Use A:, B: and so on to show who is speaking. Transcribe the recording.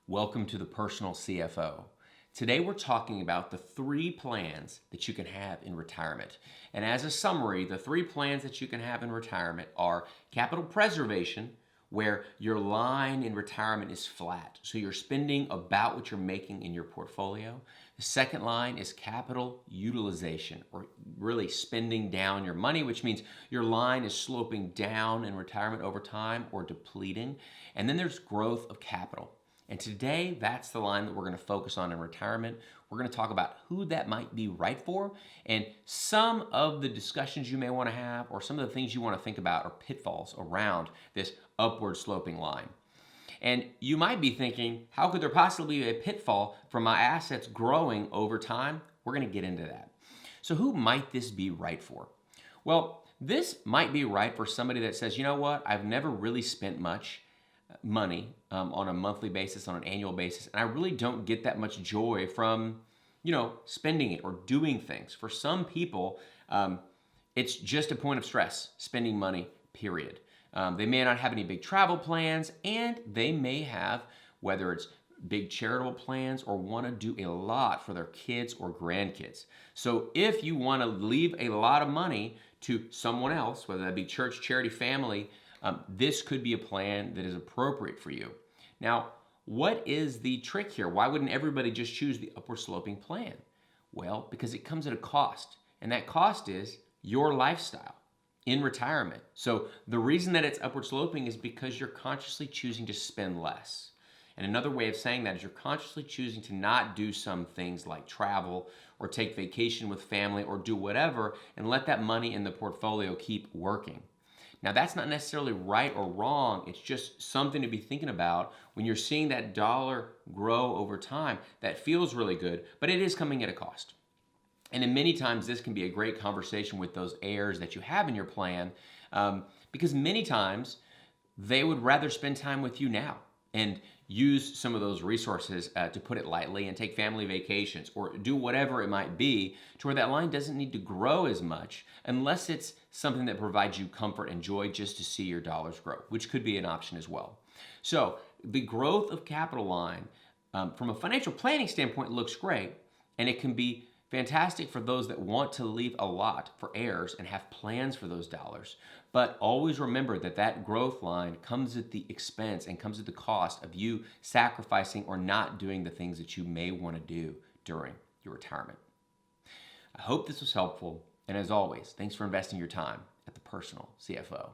A: Welcome to the Personal CFO. Today we're talking about the 3 plans that you can have in retirement. And as a summary, the 3 plans that you can have in retirement are capital preservation, where your line in retirement is flat. So you're spending about what you're making in your portfolio. The second line is capital utilization, or really spending down your money, which means your line is sloping down in retirement over time or depleting. And then there's growth of capital. And today, that's the line that we're going to focus on in retirement. We're going to talk about who that might be right for and some of the discussions you may want to have or some of the things you want to think about or pitfalls around this upward sloping line. And you might be thinking, how could there possibly be a pitfall from my assets growing over time? We're going to get into that. So who might this be right for? Well, this might be right for somebody that says, you know what, I've never really spent much money on a monthly basis, on an annual basis, and I really don't get that much joy from, spending it or doing things. For some people, it's just a point of stress, spending money, period. They may not have any big travel plans, and they may have, whether it's big charitable plans or want to do a lot for their kids or grandkids. So if you want to leave a lot of money to someone else, whether that be church, charity, family, this could be a plan that is appropriate for you. Now, what is the trick here? Why wouldn't everybody just choose the upward sloping plan? Well, because it comes at a cost, and that cost is your lifestyle in retirement. So the reason that it's upward sloping is because you're consciously choosing to spend less. And another way of saying that is you're consciously choosing to not do some things like travel or take vacation with family or do whatever and let that money in the portfolio keep working. Now, that's not necessarily right or wrong. It's just something to be thinking about when you're seeing that dollar grow over time. That feels really good, but it is coming at a cost. And in many times, this can be a great conversation with those heirs that you have in your plan, because many times they would rather spend time with you now and use some of those resources, to put it lightly, and take family vacations or do whatever it might be to where that line doesn't need to grow as much unless it's something that provides you comfort and joy just to see your dollars grow, which could be an option as well. So the growth of capital line, from a financial planning standpoint, looks great, and it can be fantastic for those that want to leave a lot for heirs and have plans for those dollars. But always remember that that growth line comes at the expense and comes at the cost of you sacrificing or not doing the things that you may want to do during your retirement. I hope this was helpful. And as always, thanks for investing your time at the Personal CFO.